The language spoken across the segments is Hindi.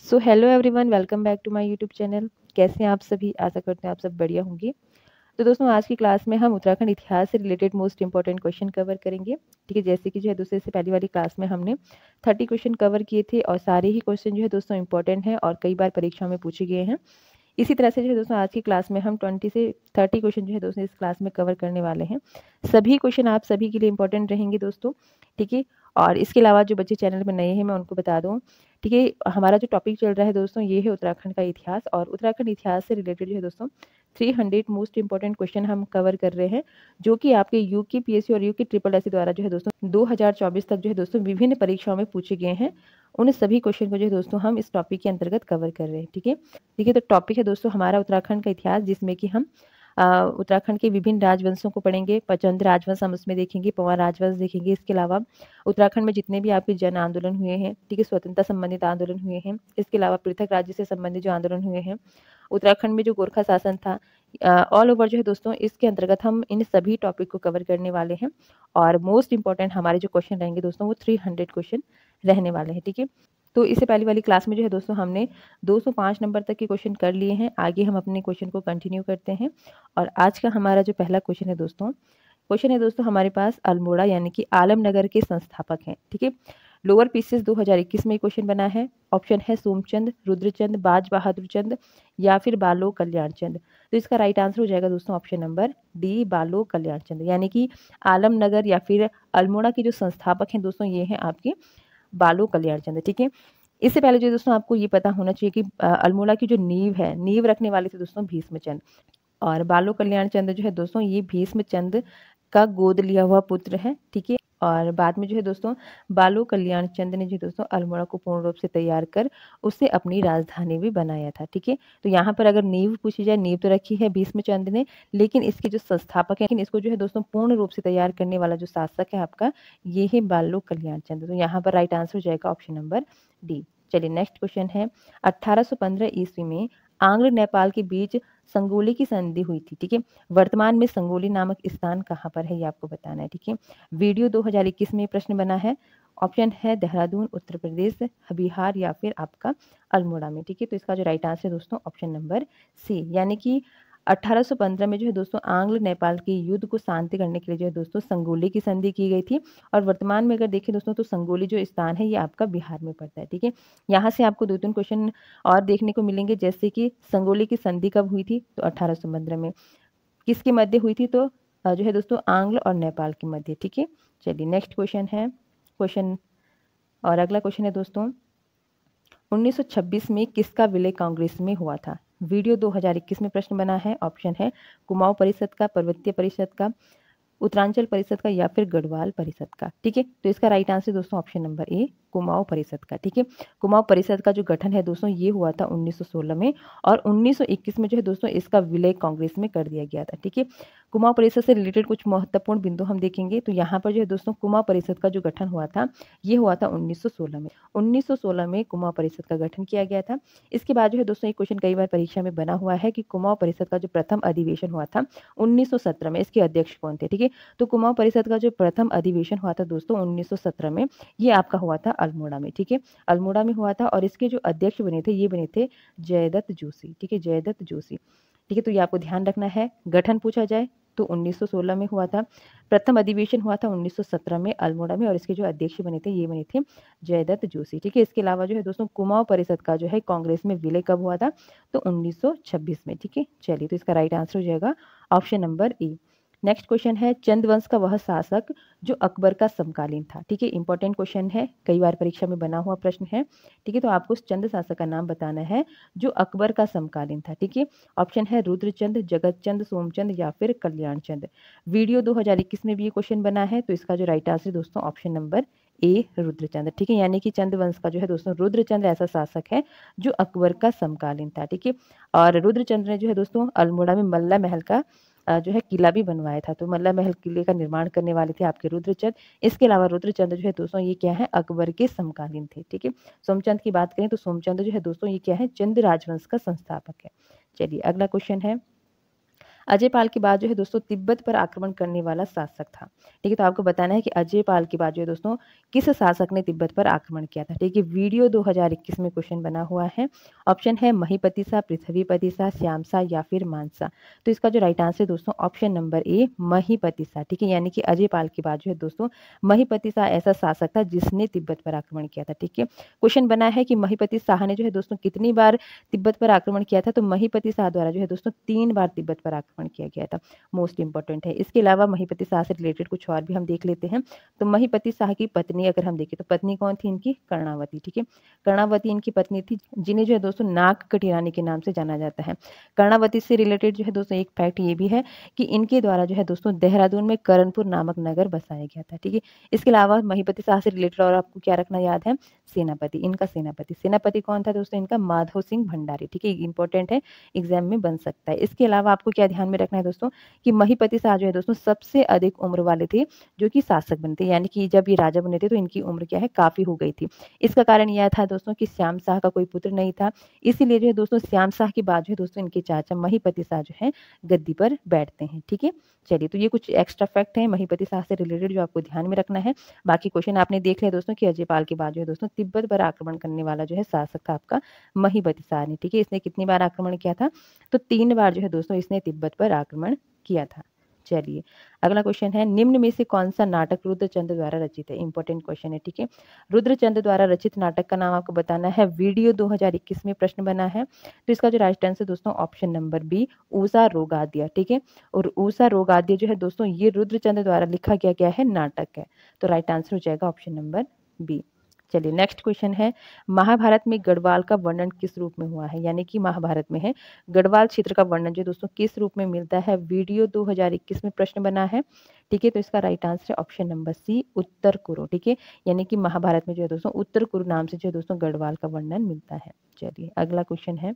So hello everyone, welcome back to my YouTube channel. कैसे हैं आप सभी? आशा करते हैं आप सब बढ़िया होंगे। तो दोस्तों, आज की क्लास में हम उत्तराखंड इतिहास से related most important question cover करेंगे। ठीक है, जैसे कि जो है दूसरे से पहली वाली क्लास में हमने 30 क्वेश्चन कवर किए थे और सारे ही क्वेश्चन जो है दोस्तों इंपॉर्टेंट हैं और कई बार परीक्षा में पूछे गए हैं। इसी तरह से जो है दोस्तों आज की क्लास में हम 20 से 30 क्वेश्चन जो है दोस्तों इस क्लास में कवर करने वाले हैं। सभी क्वेश्चन आप सभी के लिए इंपॉर्टेंट रहेंगे दोस्तों। ठीक है, और इसके अलावा जो बच्चे चैनल में नए हैं मैं उनको बता दूं। ठीक है, हमारा जो टॉपिक चल रहा है दोस्तों ये है उत्तराखंड का इतिहास, और उत्तराखंड इतिहास से रिलेटेड जो है दोस्तों 300 मोस्ट इंपॉर्टेंट क्वेश्चन हम कवर कर रहे हैं, जो कि आपके यूके पीएससी और यूके ट्रिपल एससी द्वारा जो है दोस्तों 2024 तक जो है दोस्तों विभिन्न परीक्षाओं में पूछे गए हैं। उन सभी क्वेश्चन को जो है दोस्तों हम इस टॉपिक के अंतर्गत कवर कर रहे हैं। ठीक है, तो टॉपिक है दोस्तों हमारा उत्तराखंड का इतिहास, जिसमें कि हम उत्तराखंड के विभिन्न राजवंशों को पढ़ेंगे। पचंद राजवंश हम उसमें देखेंगे, पवार राजवंश देखेंगे। इसके अलावा उत्तराखंड में जितने भी आपके जन आंदोलन हुए हैं, ठीक है, स्वतंत्रता संबंधित आंदोलन हुए हैं, इसके अलावा पृथक राज्य से संबंधित जो आंदोलन हुए हैं, उत्तराखंड में जो गोरखा शासन था, ऑल ओवर जो है दोस्तों इसके अंतर्गत हम इन सभी टॉपिक को कवर करने वाले हैं। और मोस्ट इंपॉर्टेंट हमारे जो क्वेश्चन रहेंगे दोस्तों वो 300 क्वेश्चन रहने वाले हैं। ठीक है, तो इससे पहले वाली क्लास में जो है दोस्तों हमने 205 नंबर तक के क्वेश्चन कर लिए हैं। आगे हम अपने क्वेश्चन को कंटिन्यू करते हैं। और आज का हमारा जो पहला क्वेश्चन है दोस्तों हमारे पास अल्मोड़ा यानी कि आलमनगर के संस्थापक हैं। ठीक है, लोअर पीसीएस 2021 में क्वेश्चन बना है। ऑप्शन है सोमचंद, रुद्रचंद, बाज बहादुर चंद या फिर बालो कल्याण चंद। तो इसका राइट आंसर हो जाएगा दोस्तों ऑप्शन नंबर डी, बालो कल्याण चंद। यानी कि आलमनगर या फिर अल्मोड़ा के जो संस्थापक हैं दोस्तों ये हैं आपके बालो कल्याण चंद। ठीक है, इससे पहले जो दोस्तों आपको ये पता होना चाहिए कि अल्मोड़ा की जो नींव रखने वाले थे दोस्तों भीष्मचंद, और बालो कल्याण चंद जो है दोस्तों ये भीष्मचंद का गोद लिया हुआ पुत्र है। ठीक है, और बाद में जो है दोस्तों बालो कल्याण चंद ने जो दोस्तों अल्मोड़ा को पूर्ण रूप से तैयार कर उसे अपनी राजधानी भी बनाया था। ठीक है, तो यहाँ पर अगर नींव पूछी जाए, नींव तो रखी है भीष्मचंद ने, लेकिन इसके जो संस्थापक है, इसको जो है दोस्तों पूर्ण रूप से तैयार करने वाला जो शासक है आपका ये है बालो कल्याण चंद। तो यहाँ पर राइट आंसर हो जाएगा ऑप्शन नंबर डी। चलिए नेक्स्ट क्वेश्चन है, 1815 ईस्वी में आंग्ल नेपाल के बीच संगोली की संधि हुई थी। ठीक है, वर्तमान में संगोली नामक स्थान कहाँ पर है ये आपको बताना है। ठीक है, वीडियो 2021 में प्रश्न बना है। ऑप्शन है देहरादून, उत्तर प्रदेश, बिहार या फिर आपका अल्मोड़ा में। ठीक है, तो इसका जो राइट आंसर है दोस्तों ऑप्शन नंबर सी, यानी कि 1815 में जो है दोस्तों आंग्ल नेपाल के युद्ध को शांति करने के लिए जो है दोस्तों संगोली की संधि की गई थी। और वर्तमान में अगर देखें दोस्तों तो संगोली जो स्थान है ये आपका बिहार में पड़ता है। ठीक है, यहाँ से आपको 2-3 क्वेश्चन और देखने को मिलेंगे, जैसे कि संगोली की संधि कब हुई थी, तो 1815 में। किसके मध्य हुई थी, तो जो है दोस्तों आंग्ल और नेपाल के मध्य। ठीक है, चलिए नेक्स्ट क्वेश्चन और अगला क्वेश्चन है दोस्तों, 1926 में किसका विलय कांग्रेस में हुआ था? वीडियो 2021 में प्रश्न बना है। ऑप्शन है कुमाऊं परिषद का, पर्वतीय परिषद का, उत्तरांचल परिषद का या फिर गढ़वाल परिषद का। ठीक है, तो इसका राइट आंसर दोस्तों ऑप्शन नंबर ए, कुमाऊं परिषद का। ठीक है, कुमाऊं परिषद का जो गठन है दोस्तों ये हुआ था 1916 में, और 1921 में जो है दोस्तों इसका विलय कांग्रेस में कर दिया गया था। ठीक है, कुमाऊं परिषद से रिलेटेड कुछ महत्वपूर्ण बिंदु हम देखेंगे। तो यहाँ पर जो है दोस्तों कुमाऊं परिषद का जो गठन हुआ था ये हुआ था 1916 में। 1916 में कुमाऊं परिषद का गठन किया गया था। इसके बाद जो है दोस्तों एक क्वेश्चन कई बार परीक्षा में बना हुआ है कि कुमाऊं परिषद का जो प्रथम अधिवेशन हुआ था 1917 में, इसके अध्यक्ष कौन थे? ठीक है, तो कुमाऊं परिषद का जो प्रथम अधिवेशन हुआ था दोस्तों 1917 में, ये आपका हुआ था अल्मोड़ा में। ठीक है, अल्मोड़ा में हुआ था, और इसके जो अध्यक्ष बने थे ये बने थे जयदत्त जोशी। ठीक है, जयदत्त जोशी। ठीक है, तो ये आपको ध्यान रखना है। गठन पूछा जाए तो 1916 में हुआ था, प्रथम अधिवेशन हुआ था 1917 में अल्मोड़ा में, और इसके जो अध्यक्ष बने थे ये बने थे जयदत्त जोशी। ठीक है, इसके अलावा जो है दोस्तों कुमाऊं परिषद का जो है कांग्रेस में विलय कब हुआ था, तो 1926 में। ठीक है, चलिए तो इसका राइट आंसर हो जाएगा option number A. Next question है, चंद वंश का वह शासक जो अकबर का समकालीन था। ठीक है, इंपॉर्टेंट क्वेश्चन है, कई बार परीक्षा में बना हुआ प्रश्न है। ठीक है, तो आपको उस चंद शासक का नाम बताना है जो अकबर का समकालीन था। ठीक है, ऑप्शन है रुद्रचंद, जगतचंद, सोमचंद या फिर कल्याण चंद। वीडियो 2021 में भी ये क्वेश्चन बना है, तो इसका जो राइट आंसर दोस्तों ऑप्शन नंबर ए, रुद्रचंद। ठीक है, यानी कि चंद वंश का जो है दोस्तों रुद्रचंद ऐसा शासक है जो अकबर का समकालीन था। ठीक है, और रुद्रचंद ने जो है दोस्तों अल्मोड़ा में मल्ला महल का जो है किला भी बनवाया था। तो मल्ला महल किले का निर्माण करने वाले थे आपके रुद्रचंद। इसके अलावा रुद्रचंद जो है दोस्तों ये क्या है, अकबर के समकालीन थे। ठीक है, सोमचंद की बात करें तो सोमचंद जो है दोस्तों ये क्या है, चंद राजवंश का संस्थापक है। चलिए अगला क्वेश्चन है, अजय पाल के बाद जो है दोस्तों तिब्बत पर आक्रमण करने वाला शासक था। ठीक है, तो आपको बताना है कि अजय पाल के बाद जो है दोस्तों किस शासक ने तिब्बत पर आक्रमण किया था। ठीक है, वीडियो 2021 में क्वेश्चन बना हुआ है। ऑप्शन है महीपति शाह, पृथ्वीपति शाह, श्याम शाह या फिर मानसा। तो इसका जो राइट आंसर है दोस्तों ऑप्शन नंबर ए महीपति शाह। ठीक है, यानी कि अजय पाल के बाद जो है दोस्तों महीपति शाह ऐसा शासक था जिसने तिब्बत पर आक्रमण किया था। ठीक है, क्वेश्चन बना है कि महीपति शाह ने जो है दोस्तों कितनी बार तिब्बत पर आक्रमण किया था। तो महीपति शाह द्वारा जो है दोस्तों 3 बार तिब्बत पर आक्रमण किया गया था। मोस्ट इंपॉर्टेंट है। इसके अलावा महीपति शाह से रिलेटेड कुछ और भी हम देख लेते हैं। तो महीपति शाह की पत्नी अगर हम देखें तो पत्नी कौन थी इनकी? कर्णावती। ठीक है, कर्णावती इनकी पत्नी थी, जिन्हें जो है दोस्तों नाग कटी रानी के नाम से जाना जाता है। कर्णावती से रिलेटेड जो है दोस्तों एक फैक्ट ये भी है कि इनके द्वारा जो है दोस्तों देहरादून में करणपुर नामक नगर बसाया गया था। ठीक है, इसके अलावा महीपति शाह से रिलेटेड और आपको क्या रखना याद है? सेनापति। इनका सेनापति कौन था दोस्तों? इनका माधव सिंह भंडारी। ठीक है, इंपॉर्टेंट है, एग्जाम में बन सकता है। इसके अलावा आपको क्या ध्यान में रखना है दोस्तों कि महीपति शाह जो है दोस्तों सबसे अधिक उम्र वाले थे जो कि शासक बने थे, यानी कि जब ये राजा बने थे तो इनकी उम्र क्या है? काफी हो गई थी। इसका कारण यह था दोस्तों कि श्याम शाह का कोई पुत्र नहीं था, इसीलिए जो है दोस्तों श्याम शाह के बाद जो है दोस्तों इनके चाचा महीपति शाह जो है गद्दी पर बैठते हैं। ठीक है, चलिए, तो ये कुछ एक्स्ट्रा फैक्ट है महीपति शाह से रिलेटेड जो आपको ध्यान में रखना है। बाकी क्वेश्चन आपने देख लिया दोस्तों कि अजय पाल के बाद जो है दोस्तों तिब्बत पर आक्रमण करने वाला जो है शासक था आपका महीपति शाह ने। ठीक है, इसने कितनी बार आक्रमण किया था? तो 3 बार जो है दोस्तों इसने तिब्बत पर आक्रमण किया था। चलिए, अगला क्वेश्चन है निम्न में से कौन सा नाटक रुद्रचंद द्वारा रचित है? इंपॉर्टेंट क्वेश्चन है। ठीक है, रुद्रचंद द्वारा रचित नाटक का नाम आपको बताना है। वीडियो 2021 में प्रश्न बना है। तो इसका जो राइट आंसर दोस्तों ऑप्शन नंबर बी ऊषा रोगाद्य। ठीक है, और ऊषा रोगाद्य जो है दोस्तों ये रुद्रचंद द्वारा लिखा गया है नाटक है। तो राइट आंसर हो जाएगा ऑप्शन नंबर बी। चलिए, नेक्स्ट क्वेश्चन है महाभारत में गढ़वाल का वर्णन किस रूप में हुआ है? यानी कि महाभारत में है गढ़वाल क्षेत्र का वर्णन जो दोस्तों किस रूप में मिलता है? वीडियो 2021 में प्रश्न बना है। ठीक है, तो इसका राइट आंसर है ऑप्शन नंबर सी उत्तर कुरु। ठीक है, यानी कि महाभारत में जो है दोस्तों उत्तर कुरु नाम से जो है दोस्तों गढ़वाल का वर्णन मिलता है। चलिए, अगला क्वेश्चन है।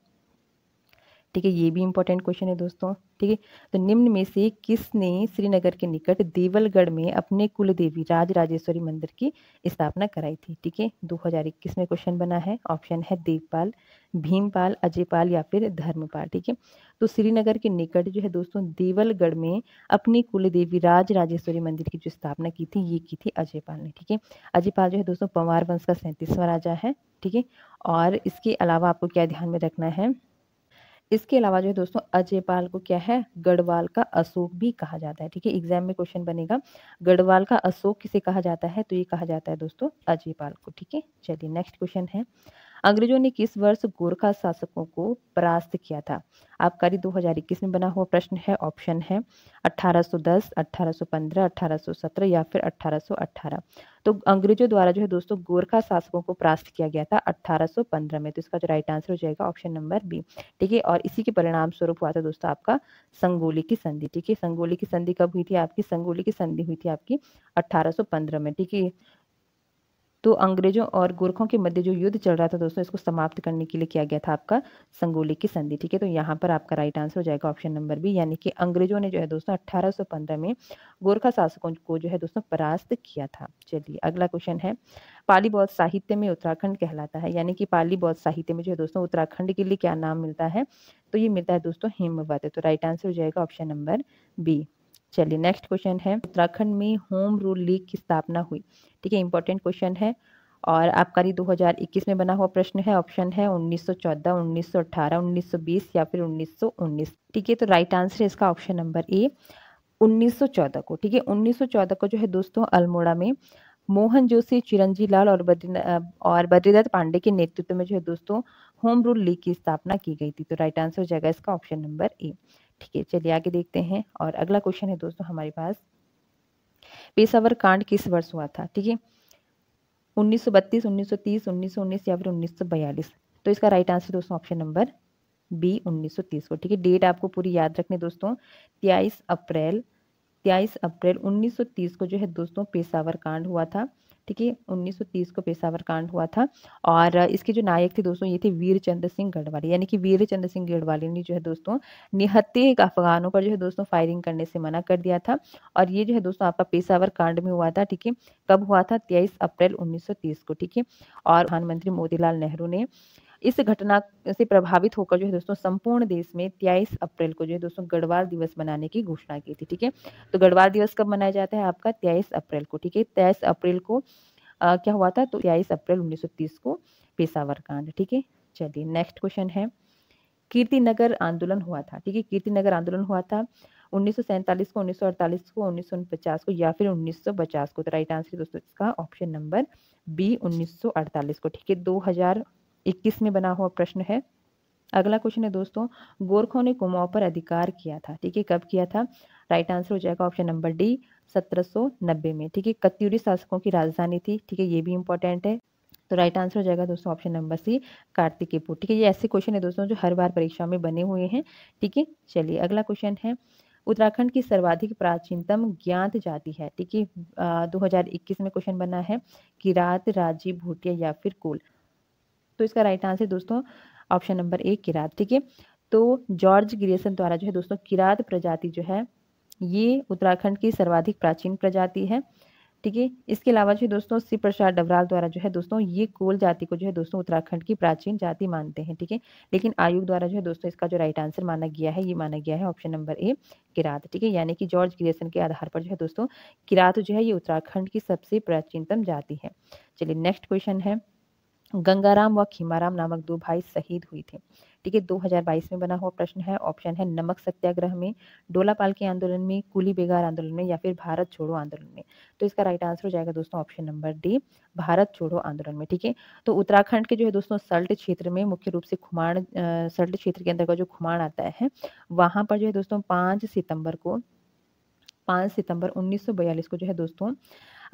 ठीक है, ये भी इंपॉर्टेंट क्वेश्चन है दोस्तों। ठीक है, तो निम्न में से किसने श्रीनगर के निकट देवलगढ़ में अपने कुल देवी राजराजेश्वरी मंदिर की स्थापना कराई थी? ठीक है, 2021 में क्वेश्चन बना है। ऑप्शन है देवपाल, भीमपाल, अजयपाल या फिर धर्मपाल। ठीक है, तो श्रीनगर के निकट जो है दोस्तों देवलगढ़ में अपनी कुल देवी राजराजेश्वरी मंदिर की जो स्थापना की थी ये की थी अजयपाल ने। ठीक है, अजयपाल जो है दोस्तों पंवार वंश का 37वां राजा है। ठीक है, और इसके अलावा आपको क्या ध्यान में रखना है? इसके अलावा जो है दोस्तों अजयपाल को क्या है? गढ़वाल का अशोक भी कहा जाता है। ठीक है, एग्जाम में क्वेश्चन बनेगा गढ़वाल का अशोक किसे कहा जाता है? तो ये कहा जाता है दोस्तों अजयपाल को। ठीक है, चलिए, नेक्स्ट क्वेश्चन है अंग्रेजों ने किस वर्ष गोरखा शासकों को परास्त किया था? आबकारी 2021 में बना हुआ प्रश्न है। ऑप्शन है 1810, 1815, 1817 या फिर 1818। तो अंग्रेजों द्वारा जो है दोस्तों गोरखा शासकों को परास्त किया गया था 1815 में। तो इसका जो राइट आंसर हो जाएगा ऑप्शन नंबर बी। ठीक है, और इसी के परिणाम स्वरूप हुआ था दोस्तों आपका संगोली की संधि। ठीक है, संगोली की संधि कब हुई थी आपकी? संगोली की संधि हुई थी आपकी 1815 में। ठीक है, तो अंग्रेजों और गोरखों के मध्य जो युद्ध चल रहा था दोस्तों इसको समाप्त करने के लिए किया गया था आपका संगोली की संधि। ठीक है, तो यहाँ पर आपका राइट आंसर हो जाएगा ऑप्शन नंबर बी, यानी कि अंग्रेजों ने जो है दोस्तों 1815 में गोरखा शासकों को जो है दोस्तों परास्त किया था। चलिए, अगला क्वेश्चन है पाली बौद्ध साहित्य में उत्तराखंड कहलाता है, यानी कि पाली बौद्ध साहित्य में जो है दोस्तों उत्तराखंड के लिए क्या नाम मिलता है? तो ये मिलता है दोस्तों हिमवत। तो राइट आंसर हो जाएगा ऑप्शन नंबर बी। चलिए, नेक्स्ट क्वेश्चन है उत्तराखंड में होम रूल लीग की स्थापना हुई? ठीक है, इंपॉर्टेंट क्वेश्चन है और आबकारी 2021 में बना हुआ प्रश्न है। ऑप्शन है 1914, 1918, 1920 या फिर 1919। ठीक है, तो राइट आंसर है इसका ऑप्शन नंबर ए 1914 को। ठीक है, 1914 को जो है दोस्तों अल्मोड़ा में मोहन जोशी, चिरंजीव लाल और बद्रीदत्त पांडे के नेतृत्व में जो है दोस्तों होम रूल लीग की स्थापना की गई थी। तो राइट आंसर हो जाएगा इसका ऑप्शन नंबर ए। ठीक है, चलिए आगे देखते हैं और अगला क्वेश्चन है दोस्तों हमारे पास पेशावर कांड किस वर्ष हुआ था? ठीक है, 1932, 1930, 1919 या फिर 1942। तो इसका राइट आंसर दोस्तों ऑप्शन नंबर बी 1930 को। ठीक है, डेट आपको पूरी याद रखनी दोस्तों 23 अप्रैल 1930 को जो है दोस्तों पेशावर कांड हुआ था। ठीक है, 1930 को पेशावर कांड हुआ था और इसके जो नायक थे दोस्तों ये थे वीरचंद्र सिंह गढ़वाली, यानी कि वीरचंद्र सिंह गढ़वाली ने जो है दोस्तों निहत्थे अफगानों पर जो है दोस्तों फायरिंग करने से मना कर दिया था और ये जो है दोस्तों आपका पेशावर कांड में हुआ था। ठीक है, कब हुआ था? 23 अप्रैल 1930 को। ठीक है, और प्रधानमंत्री मोतीलाल नेहरू ने इस घटना से प्रभावित होकर जो है दोस्तों संपूर्ण देश में 23 अप्रैल को जो है दोस्तों गढ़वाल दिवस मनाने की घोषणा की थी। ठीक है, तो गढ़वाल दिवस कब मनाया जाता है आपका 23 अप्रैल को। ठीक है, 23 अप्रैल को क्या हुआ था, तो 23 अप्रैल 1930 को पेशावर कांड। ठीक है, चलिए नेक्स्ट क्वेश्चन है, कीर्तिनगर आंदोलन हुआ था। ठीक है, कीर्तिनगर आंदोलन हुआ था 1947 को, 1948 को, 1949 को या फिर 1950 को। तो राइट आंसर दोस्तों इसका ऑप्शन नंबर बी 1948 को। ठीक है, 2021 में बना हुआ प्रश्न है। अगला क्वेश्चन है दोस्तों, गोरखों ने कुमाऊं पर अधिकार किया था। ठीक है, कब किया था, राइट आंसर हो जाएगा ऑप्शन नंबर डी 1790 में। ठीक है, कत्यूरी शासकों की राजधानी थी। ठीक है, ये भी इंपॉर्टेंट है, तो राइट आंसर हो जाएगा दोस्तों ऑप्शन नंबर सी कार्तिकेयपुर। ठीक है, ये ऐसे क्वेश्चन है दोस्तों जो हर बार परीक्षा में बने हुए हैं। ठीक है, चलिए अगला क्वेश्चन है, उत्तराखंड की सर्वाधिक प्राचीनतम ज्ञात जाति है। ठीक है, 2021 में क्वेश्चन बना है, किरात, राजी, भूटिया या फिर कोल। तो इसका राइट आंसर दोस्तों ऑप्शन नंबर ए किरात। ठीक है, तो जॉर्ज ग्रियर्सन द्वारा जो है दोस्तों किरात प्रजाति जो है ये उत्तराखंड की सर्वाधिक प्राचीन प्रजाति है। ठीक है, इसके अलावा जो है दोस्तों शिव प्रसाद डबराल द्वारा जो है दोस्तों ये कोल जाति को जो है दोस्तों उत्तराखंड की प्राचीन जाति मानते हैं। ठीक है, लेकिन आयोग द्वारा जो है दोस्तों इसका जो राइट आंसर माना गया है, ये माना गया है ऑप्शन नंबर ए किरात। ठीक है, यानी कि जॉर्ज ग्रियर्सन के आधार पर जो है दोस्तों किरात जो है ये उत्तराखंड की सबसे प्राचीनतम जाति है। चलिए नेक्स्ट क्वेश्चन है, गंगाराम व खीमाराम नामक दो भाई शहीद हुए थे। ठीक है, 2022 में बना हुआ प्रश्न है। ऑप्शन है नमक सत्याग्रह में, डोलापाल के आंदोलन में, कुली बेगार आंदोलन में या फिर भारत छोड़ो आंदोलन में। तो इसका राइट आंसर हो जाएगा दोस्तों ऑप्शन नंबर डी भारत छोड़ो आंदोलन में। ठीक है, तो उत्तराखंड के जो है दोस्तों सल्ट क्षेत्र में मुख्य रूप से खुमाण, सल्ट क्षेत्र के अंतर्गत जो खुमाण आता है वहां पर जो है दोस्तों 5 सितंबर 1942 को जो है दोस्तों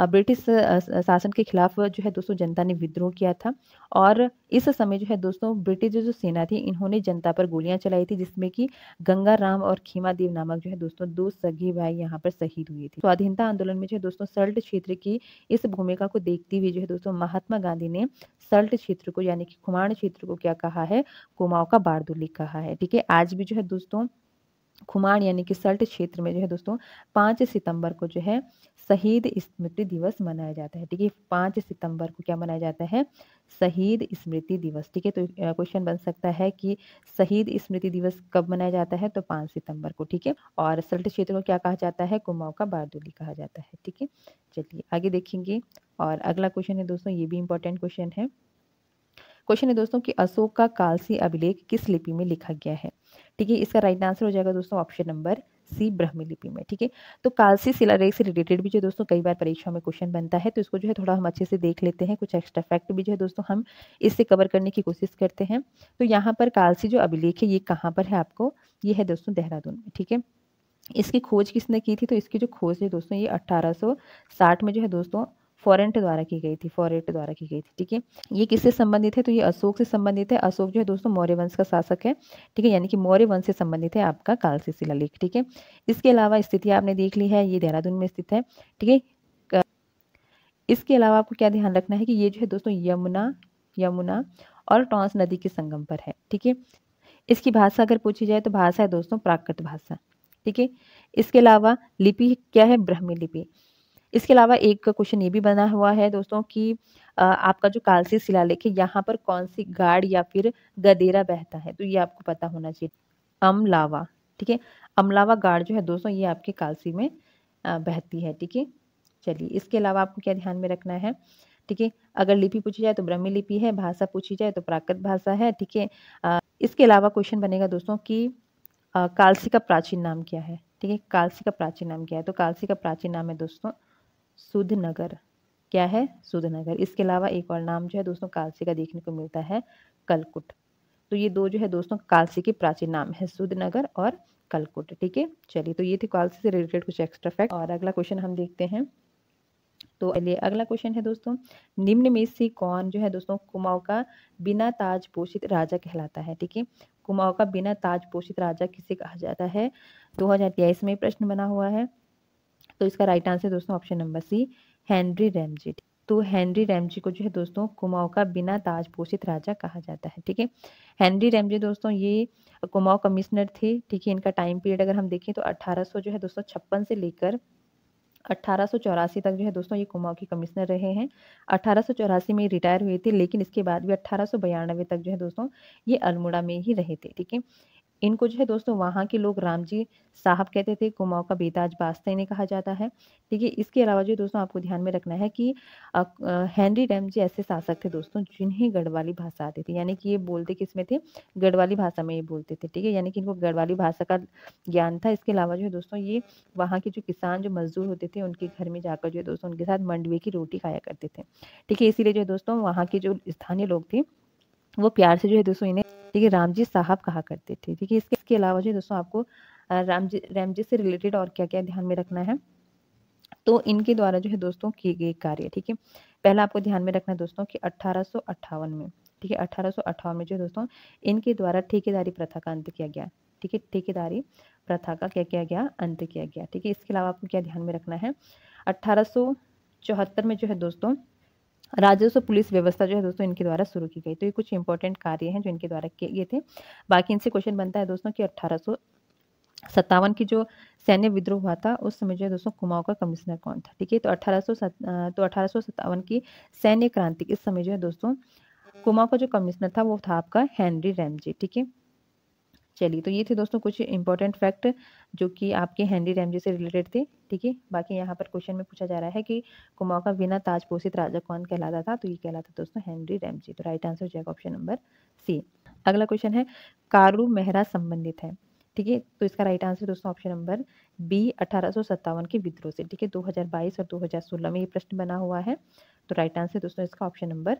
ब्रिटिश शासन के खिलाफ जो है दोस्तों जनता ने विद्रोह किया था। और इस समय जो है दोस्तों ब्रिटिश जो सेना थी इन्होंने जनता पर गोलियां चलाई थी, जिसमें कि गंगा राम और खीमा देव नामक जो है दोस्तों दो सगे भाई यहाँ पर शहीद हुए थे। स्वाधीनता आंदोलन में जो है दोस्तों सल्ट क्षेत्र की इस भूमिका को देखते हुए जो है दोस्तों महात्मा गांधी ने सल्ट क्षेत्र को यानी कि खुमाण क्षेत्र को क्या कहा है, कुमाऊं का बारदोली कहा है। ठीक है, आज भी जो है दोस्तों खुमाण यानी कि सल्ट क्षेत्र में जो है दोस्तों 5 सितंबर को जो है शहीद स्मृति दिवस मनाया जाता है। ठीक है, 5 सितंबर को क्या मनाया जाता है, शहीद स्मृति दिवस। ठीक है, तो क्वेश्चन बन सकता है कि शहीद स्मृति दिवस कब मनाया जाता है, तो 5 सितंबर को। ठीक है, और सल्ट क्षेत्र को क्या कहा जाता है, कुमाऊं का बारदोली कहा जाता है। ठीक है, चलिए आगे देखेंगे। और अगला क्वेश्चन है दोस्तों, ये भी इंपॉर्टेंट क्वेश्चन है। क्वेश्चन है दोस्तों कि अशोक का कालसी अभिलेख किस लिपि में लिखा गया है। ठीक है, इसका राइट आंसर हो जाएगा दोस्तों ऑप्शन नंबर सी ब्राह्मी लिपि में। ठीक है, तो कालसी शिलालेख से रिलेटेड भी जो दोस्तों कई बार परीक्षा में क्वेश्चन बनता है, तो इसको जो है थोड़ा हम अच्छे से देख लेते हैं। कुछ एक्स्ट्रा फैक्ट भी जो है दोस्तों हम इससे कवर करने की कोशिश करते हैं। तो यहाँ पर कालसी जो अभिलेख है ये कहाँ पर है आपको, ये है दोस्तों देहरादून में। ठीक है, इसकी खोज किसने की थी, तो इसकी जो खोज है दोस्तों ये 1860 में जो है दोस्तों फॉरेंट द्वारा की गई थी, फॉरेट द्वारा की गई थी। ठीक है, ये किससे संबंधित है, तो ये अशोक से संबंधित है। अशोक जो है दोस्तों मौर्य वंश का शासक है। ठीक है, यानी कि मौर्य वंश से संबंधित है आपका कालसी शिलालेख। ठीक है, इसके अलावा स्थिति आपने देख ली है, ये देहरादून में स्थित है। ठीक है, इसके अलावा आपको क्या ध्यान रखना है कि ये जो है दोस्तों यमुना और टॉन्स नदी के संगम पर है। ठीक है, इसकी भाषा अगर पूछी जाए तो भाषा है दोस्तों प्राकृत भाषा। ठीक है, इसके अलावा लिपि क्या है, ब्राह्मी लिपि। इसके अलावा एक क्वेश्चन ये भी बना हुआ है दोस्तों कि आपका जो कालसी शिलालेख है यहाँ पर कौन सी गाड़ या फिर गदेरा बहता है, तो ये आपको पता होना चाहिए, अमलावा। ठीक है, अमलावा गाड़ जो है दोस्तों ये आपके कालसी में बहती है। ठीक है, चलिए इसके अलावा आपको क्या ध्यान में रखना है। ठीक है, अगर लिपि पूछी जाए तो ब्राह्मी लिपि है, भाषा पूछी जाए तो प्राकृत भाषा है। ठीक है, इसके अलावा क्वेश्चन बनेगा दोस्तों कि कालसी का प्राचीन नाम क्या है। ठीक है, कालसी का प्राचीन नाम क्या है, तो कालसी का प्राचीन नाम है दोस्तों सुधनगर। क्या है, सुधनगर। इसके अलावा एक और नाम जो है दोस्तों कालसी का देखने को मिलता है कलकुट। तो ये दो जो है दोस्तों कालसी के प्राचीन नाम है, सुधनगर और कलकुट। ठीक है, चलिए तो ये थे कालसी से रिलेटेड कुछ एक्स्ट्रा फैक्ट। और अगला क्वेश्चन हम देखते हैं। तो चलिए अगला क्वेश्चन है दोस्तों, निम्न में से कौन जो है दोस्तों कुमाऊं का बिना ताज पोषित राजा कहलाता है। ठीक है, कुमाऊं का बिना ताज पोषित राजा किसे कहा जाता है, 2023 में प्रश्न बना हुआ है। तो इसका राइट आंसर दोस्तों option number C Henry Ramsay. तो हेनरी रैमजे को जो है दोस्तों कुमाऊं का बिना ताज पोषित राजा कहा जाता है। ठीक है, हेनरी रैमजे दोस्तों ये कुमाऊं कमिश्नर थे। ठीक है, इनका टाइम पीरियड अगर हम देखें तो 1800 जो है दोस्तों 56 से लेकर 1884 तक जो है दोस्तों ये कुमाऊं के कमिश्नर रहे हैं। 1884 में रिटायर हुए थे, लेकिन इसके बाद भी 1892 तक जो है दोस्तों ये अल्मोड़ा में ही रहे थे। ठीक है, इनको जो है दोस्तों वहाँ के लोग रामजी साहब कहते थे, कुमाऊं का बेताज बादशाह इन्हें कहा जाता है। ठीक है, इसके अलावा जो दोस्तों आपको ध्यान में रखना है कि हेनरी रैमजी ऐसे शासक थे दोस्तों जिन्हें गढ़वाली भाषा आती थी, यानी कि ये बोलते किस में थे, गढ़वाली भाषा में ये बोलते थे। ठीक है, यानी कि इनको गढ़वाली भाषा का ज्ञान था। इसके अलावा जो है दोस्तों ये वहाँ के जो किसान जो मजदूर होते थे उनके घर में जाकर जो है दोस्तों उनके साथ मंडवे की रोटी खाया करते थे। ठीक है, इसीलिए जो है दोस्तों वहाँ के जो स्थानीय लोग थे वो प्यार से जो है दोस्तों इन्हें ठीक है रामजी साहब कहा करते थे। ठीक है, इसके अलावा जो है दोस्तों आपको रामजी से रिलेटेड और क्या क्या ध्यान में रखना है, तो इनके द्वारा जो है दोस्तों किए गए कार्य। ठीक है, पहला आपको ध्यान में रखना है दोस्तों कि 1858 में, ठीक है 1858 में जो है दोस्तों इनके द्वारा ठेकेदारी प्रथा का अंत किया गया। ठीक है, ठेकेदारी प्रथा का क्या किया गया, अंत किया गया। ठीक है, इसके अलावा आपको क्या ध्यान में रखना है, 1874 में जो है दोस्तों राजस्व पुलिस व्यवस्था जो है दोस्तों इनके द्वारा शुरू की गई। तो ये कुछ इंपॉर्टेंट कार्य हैं जो इनके द्वारा किए थे। बाकी इनसे क्वेश्चन बनता है दोस्तों कि 1857 की जो सैन्य विद्रोह हुआ था उस समय जो है दोस्तों कुमाऊं का कमिश्नर कौन था। ठीक है, तो 1857 की सैन्य क्रांति इस समय जो है दोस्तों कुमाऊं का जो कमिश्नर था वो था आपका हेनरी रैमजी। ठीक है, चलिए तो ये थे दोस्तों कुछ इंपॉर्टेंट फैक्ट जो कि आपके हेनरी रैमजी से रिलेटेड थे। ठीक है, बाकी यहाँ पर क्वेश्चन में पूछा जा रहा है कि कुमाऊं का बिना ताज पोषित राजा कौन कहलाता था, तो ये कहलाता दोस्तों हेनरी रैमजी। तो राइट आंसर हो जाएगा ऑप्शन नंबर सी। अगला क्वेश्चन है कारू मेहरा संबंधित है। ठीक है, तो इसका राइट आंसर दोस्तों ऑप्शन नंबर बी 1857 के विद्रोह से। ठीक है, 2022 और 2016 में ये प्रश्न बना हुआ है। तो राइट आंसर दोस्तों इसका ऑप्शन नंबर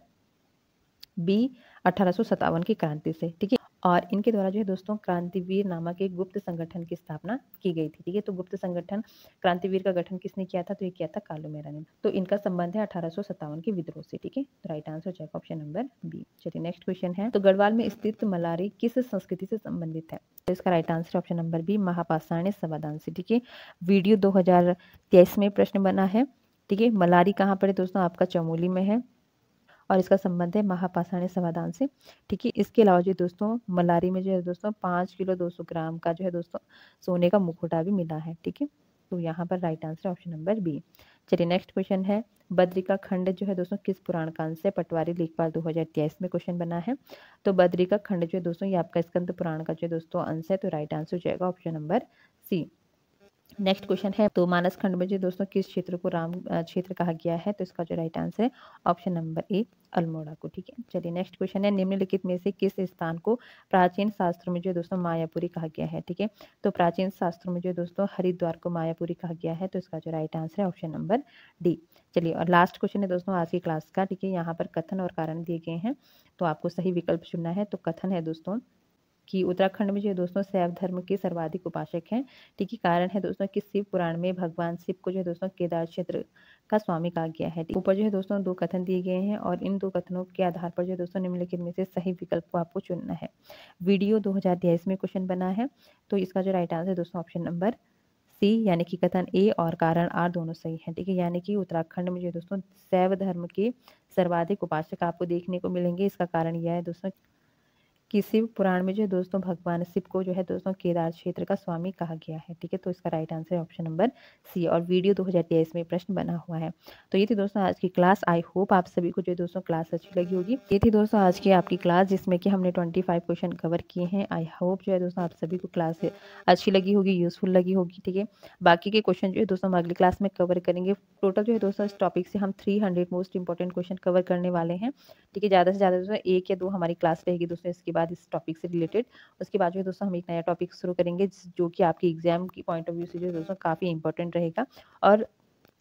बी 1857 की क्रांति से। ठीक है, और इनके द्वारा जो है दोस्तों क्रांतिवीर नामक एक गुप्त संगठन की स्थापना की गई थी। ठीक है, तो गुप्त संगठन क्रांतिवीर का गठन किसने किया था, तो ये किया था कालू मेहरा ने। तो इनका संबंध है 1857 के विद्रोह से। ठीक है, तो राइट आंसर हो जाएगा ऑप्शन नंबर बी। चलिए नेक्स्ट क्वेश्चन है, तो गढ़वाल में स्थित मलारी किस संस्कृति से संबंधित है, तो इसका right answer option number B महापाषाण समाधान से। ठीक है, वीडियो 2023 में प्रश्न बना है। ठीक है, मलारी कहाँ पर है दोस्तों, आपका चमोली में है और इसका संबंध है महापाषाण समाधान से। ठीक है, इसके अलावा जो दोस्तों मलारी में जो है दोस्तों 5 किलो 200 ग्राम का जो है दोस्तों सोने का मुखौटा भी मिला है। ठीक है, तो यहाँ पर right answer option number B. चलिए नेक्स्ट क्वेश्चन है, बद्रिका खंड जो है दोस्तों किस पुराण का अंश है, पटवारी लेखपाल 2023 में क्वेश्चन बना है। तो बद्रिका खंड जो है दोस्तों ये आपका स्कंद पुराण का जो दोस्तों अंश है। तो राइट आंसर हो जाएगा option number C. Next question है, तो मानस खंड में जो दोस्तों किस क्षेत्र को राम क्षेत्र कहा गया है, तो इसका जो राइट आंसर है ऑप्शन नंबर ए अल्मोड़ा को। ठीक है, चलिए नेक्स्ट क्वेश्चन है, निम्नलिखित में से किस स्थान को प्राचीन शास्त्रों में जो दोस्तों मायापुरी कहा गया है। ठीक है, तो प्राचीन शास्त्रों में जो दोस्तों हरिद्वार को मायापुरी कहा गया है। तो इसका जो राइट आंसर है ऑप्शन नंबर डी। चलिए और लास्ट क्वेश्चन है दोस्तों आज की क्लास का। ठीक है, यहाँ पर कथन और कारण दिए गए हैं, तो आपको सही विकल्प चुनना है। तो कथन है दोस्तों कि उत्तराखंड में जो है दोस्तों शैव धर्म के सर्वाधिक उपासक हैं। ठीक है, कारण है दोस्तों कि शिव पुराण में भगवान शिव को जो है दोस्तों केदार क्षेत्र का स्वामी कहा गया है। ऊपर जो है दोस्तों 2 कथन दिए गए हैं और इन 2 कथनों के आधार पर जो है दोस्तों निम्नलिखित में से सही विकल्प को आपको चुनना है। वीडियो 2023 में क्वेश्चन बना है, तो इसका जो राइट आंसर दोस्तों ऑप्शन नंबर सी यानी कि कथन ए और कारण आर दोनों सही हैं। ठीक है, यानी कि उत्तराखंड में जो है दोस्तों शैव धर्म के सर्वाधिक उपासक आपको देखने को मिलेंगे। इसका कारण यह है दोस्तों कि शिव पुराण में जो है दोस्तों भगवान शिव को जो है दोस्तों केदार क्षेत्र का स्वामी कहा गया है। ठीक है, तो इसका राइट आंसर है ऑप्शन नंबर सी और वीडियो 2023 में प्रश्न बना हुआ है। तो ये थी दोस्तों आज की क्लास। आई होप आप सभी को जो है दोस्तों क्लास अच्छी लगी होगी। ये थी दोस्तों आज की आपकी क्लास जिसमें कि हमने 25 क्वेश्चन कवर किए हैं। आई होप जो है दोस्तों आप सभी को क्लास अच्छी लगी होगी, यूजफुल लगी होगी। ठीक है, बाकी के क्वेश्चन जो है दोस्तों हम अगली क्लास में कवर करेंगे। टोटल जो है दोस्तों इस टॉपिक से हम 300 मोस्ट इंपॉर्टेंट क्वेश्चन कवर करने वाले हैं। ठीक है, ज़्यादा से ज़्यादा दोस्तों 1 या 2 हमारी क्लास रहेगी दोस्तों इसके बाद इस टॉपिक से रिलेटेड। उसके बाद जो है दोस्तों हम एक नया टॉपिक शुरू करेंगे जो कि आपकी एग्जाम की पॉइंट ऑफ व्यू से जो है दोस्तों काफ़ी इंपॉर्टेंट रहेगा और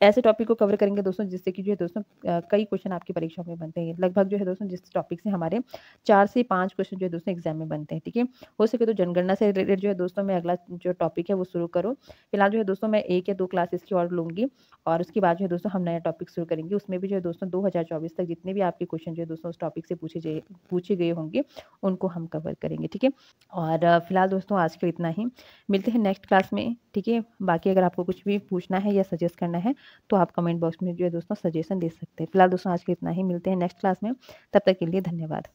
ऐसे टॉपिक को कवर करेंगे दोस्तों जिससे कि जो है दोस्तों कई क्वेश्चन आपकी परीक्षा में बनते हैं। लगभग जो है दोस्तों जिस टॉपिक से हमारे 4 से 5 क्वेश्चन जो है दोस्तों एग्जाम में बनते हैं। ठीक है, हो सके तो जनगणना से रिलेटेड जो है दोस्तों मैं अगला जो टॉपिक है वो शुरू करूँ। फिलहाल जो है दोस्तों मैं 1 या 2 क्लासेस की और लूँगी और उसके बाद जो है दोस्तों हम नया टॉपिक शुरू करेंगे। उसमें भी जो है दोस्तों 2024 तक जितने भी आपके क्वेश्चन जो है दोस्तों उस टॉपिक से पूछे गए होंगे उनको हम कवर करेंगे। ठीक है, और फिलहाल दोस्तों आज के इतना ही, मिलते हैं नेक्स्ट क्लास में। ठीक है, बाकी अगर आपको कुछ भी पूछना है या सजेस्ट करना है तो आप कमेंट बॉक्स में जो है दोस्तों सजेशन दे सकते हैं। फिलहाल दोस्तों आज के इतना ही, मिलते हैं नेक्स्ट क्लास में, तब तक के लिए धन्यवाद।